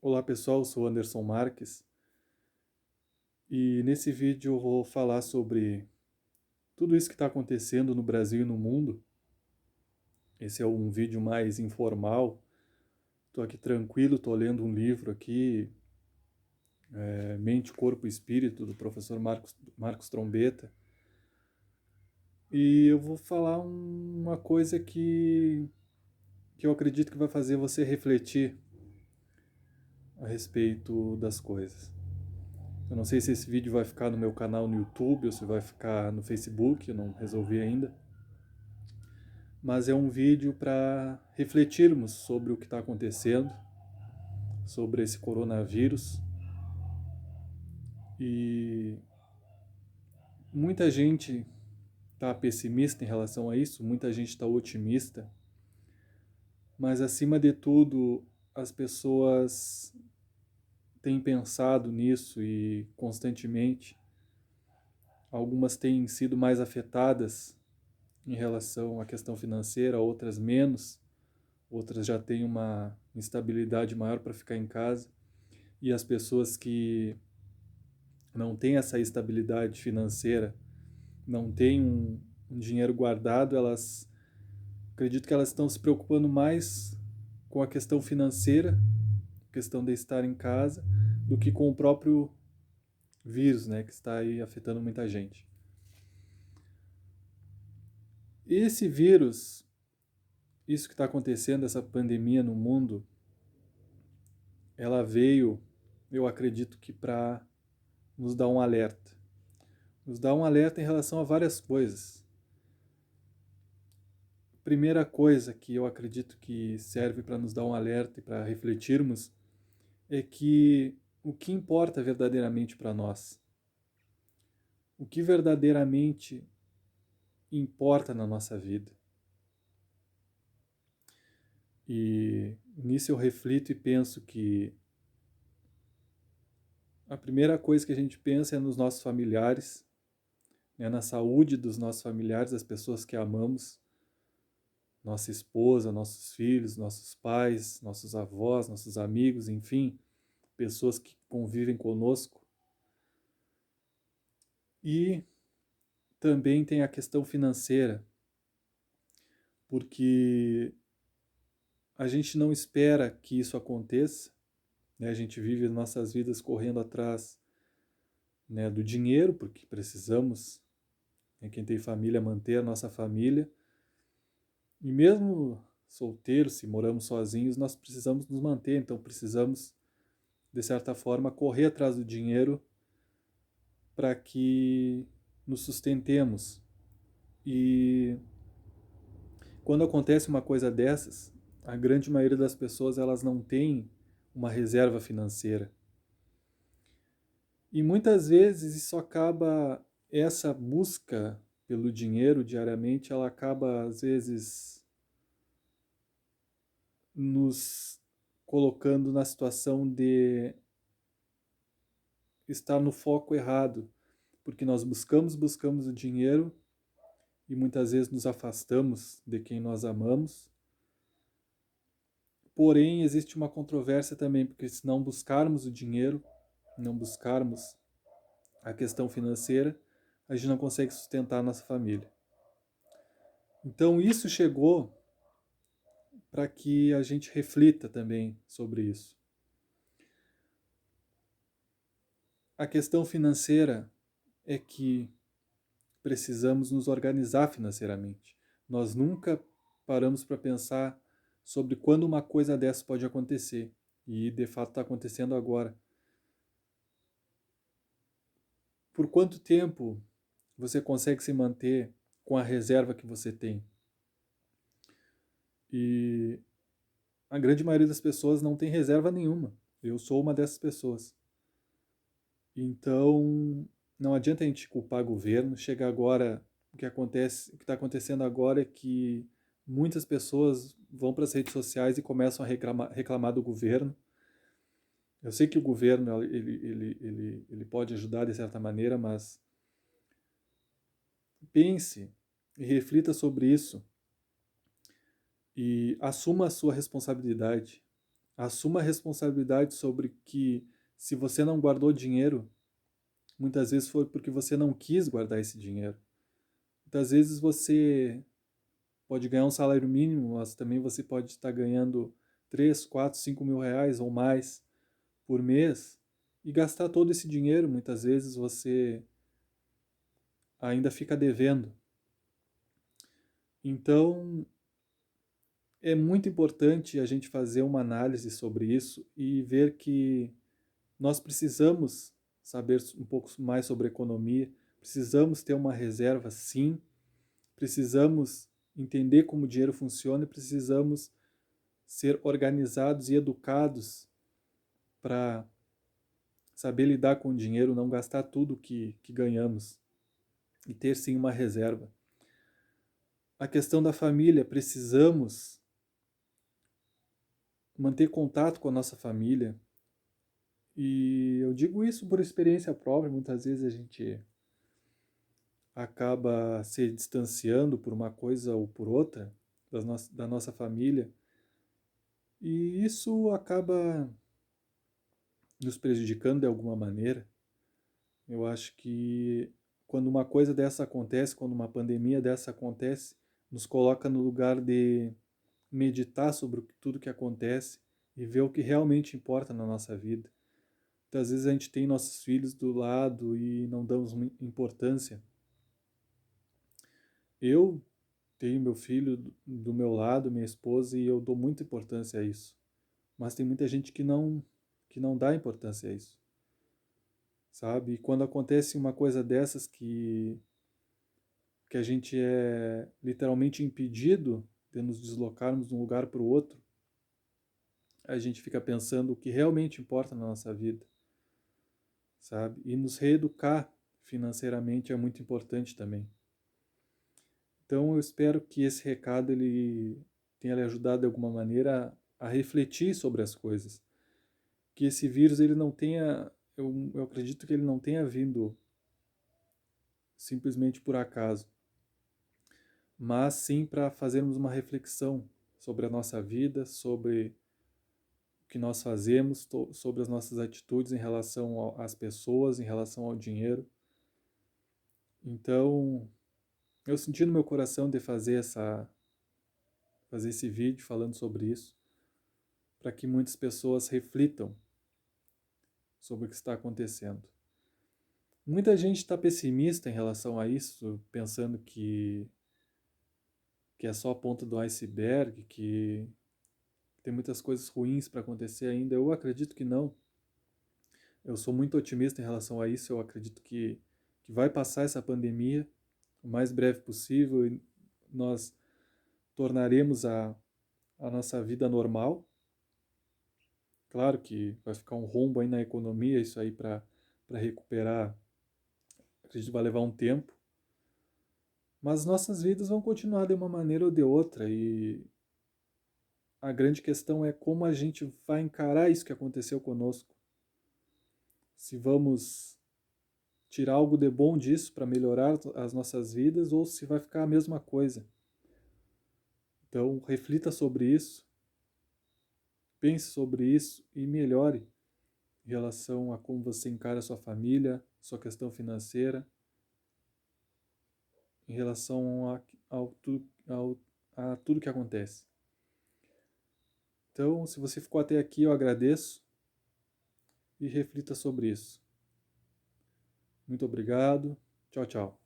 Olá pessoal, eu sou Anderson Marques e nesse vídeo eu vou falar sobre tudo isso que está acontecendo no Brasil e no mundo. Esse é um vídeo mais informal, estou aqui tranquilo, estou lendo um livro aqui, Mente, Corpo e Espírito, do professor Marcos Trombetta. E eu vou falar uma coisa que eu acredito que vai fazer você refletir a respeito das coisas. Eu não sei se esse vídeo vai ficar no meu canal no YouTube ou se vai ficar no Facebook, eu não resolvi ainda. Mas é um vídeo para refletirmos sobre o que está acontecendo, sobre esse coronavírus. E muita gente está pessimista em relação a isso, muita gente está otimista, mas acima de tudo, as pessoas têm pensado nisso e constantemente. Algumas têm sido mais afetadas em relação à questão financeira, outras menos, outras já têm uma instabilidade maior para ficar em casa. E as pessoas que não têm essa estabilidade financeira, não têm um dinheiro guardado, elas acredito que elas estão se preocupando mais com a questão financeira, questão de estar em casa, do que com o próprio vírus, né, que está aí afetando muita gente. Esse vírus, isso que está acontecendo, essa pandemia no mundo, ela veio, eu acredito que para nos dar um alerta. Nos dar um alerta em relação a várias coisas. Primeira coisa que eu acredito que serve para nos dar um alerta e para refletirmos é que o que importa verdadeiramente para nós, o que verdadeiramente importa na nossa vida. E nisso eu reflito e penso que a primeira coisa que a gente pensa é nos nossos familiares, né, na saúde dos nossos familiares, das pessoas que amamos, nossa esposa, nossos filhos, nossos pais, nossos avós, nossos amigos, enfim, pessoas que convivem conosco. E também tem a questão financeira, porque a gente não espera que isso aconteça, né? A gente vive nossas vidas correndo atrás, né, do dinheiro, porque precisamos, né, quem tem família, manter a nossa família. E mesmo solteiros, se moramos sozinhos, nós precisamos nos manter, então precisamos, de certa forma, correr atrás do dinheiro para que nos sustentemos. E quando acontece uma coisa dessas, a grande maioria das pessoas elas não tem uma reserva financeira. E muitas vezes isso acaba, essa busca pelo dinheiro diariamente, ela acaba às vezes nos colocando na situação de estar no foco errado, porque nós buscamos o dinheiro e muitas vezes nos afastamos de quem nós amamos. Porém, existe uma controvérsia também, porque se não buscarmos o dinheiro, não buscarmos a questão financeira, a gente não consegue sustentar a nossa família. Então, isso chegou para que a gente reflita também sobre isso. A questão financeira é que precisamos nos organizar financeiramente. Nós nunca paramos para pensar sobre quando uma coisa dessa pode acontecer. E de fato está acontecendo agora. Por quanto tempo você consegue se manter com a reserva que você tem? E a grande maioria das pessoas não tem reserva nenhuma. Eu sou uma dessas pessoas. Então, não adianta a gente culpar o governo. Chega agora, o que está acontecendo agora é que muitas pessoas vão para as redes sociais e começam a reclamar do governo. Eu sei que o governo ele pode ajudar de certa maneira, mas pense e reflita sobre isso e assuma a sua responsabilidade. Assuma a responsabilidade sobre que se você não guardou dinheiro, muitas vezes foi porque você não quis guardar esse dinheiro. Muitas vezes você pode ganhar um salário mínimo, mas também você pode estar ganhando 3, 4, 5 mil reais ou mais por mês e gastar todo esse dinheiro. Muitas vezes você ainda fica devendo. Então, é muito importante a gente fazer uma análise sobre isso e ver que nós precisamos saber um pouco mais sobre economia, precisamos ter uma reserva, sim, precisamos entender como o dinheiro funciona e precisamos ser organizados e educados para saber lidar com o dinheiro, não gastar tudo que ganhamos e ter sim uma reserva. A questão da família, precisamos manter contato com a nossa família. E eu digo isso por experiência própria, muitas vezes a gente acaba se distanciando por uma coisa ou por outra da nossa família, e isso acaba nos prejudicando de alguma maneira. Eu acho que quando uma coisa dessa acontece, quando uma pandemia dessa acontece, nos coloca no lugar de meditar sobre tudo que acontece e ver o que realmente importa na nossa vida. Muitas vezes a gente tem nossos filhos do lado e não damos importância. Eu tenho meu filho do meu lado, minha esposa, e eu dou muita importância a isso. Mas tem muita gente que não dá importância a isso, sabe? E quando acontece uma coisa dessas que a gente é literalmente impedido de nos deslocarmos de um lugar para o outro, a gente fica pensando o que realmente importa na nossa vida, sabe? E nos reeducar financeiramente é muito importante também. Então eu espero que esse recado ele tenha lhe ajudado de alguma maneira a refletir sobre as coisas. Que esse vírus ele não tenha, eu acredito que ele não tenha vindo simplesmente por acaso, mas sim para fazermos uma reflexão sobre a nossa vida, sobre o que nós fazemos, sobre as nossas atitudes em relação às pessoas, em relação ao dinheiro. Então, eu senti no meu coração de fazer esse vídeo falando sobre isso, para que muitas pessoas reflitam sobre o que está acontecendo. Muita gente está pessimista em relação a isso, pensando que é só a ponta do iceberg, que tem muitas coisas ruins para acontecer ainda. Eu acredito que não. Eu sou muito otimista em relação a isso. Eu acredito que vai passar essa pandemia o mais breve possível e nós tornaremos a nossa vida normal. Claro que vai ficar um rombo aí na economia, isso aí para recuperar, acredito que vai levar um tempo. Mas nossas vidas vão continuar de uma maneira ou de outra e a grande questão é como a gente vai encarar isso que aconteceu conosco. Se vamos tirar algo de bom disso para melhorar as nossas vidas ou se vai ficar a mesma coisa. Então, reflita sobre isso, pense sobre isso e melhore em relação a como você encara a sua família, sua questão financeira, em relação a tudo que acontece. Então, se você ficou até aqui, eu agradeço e reflita sobre isso. Muito obrigado. Tchau, tchau.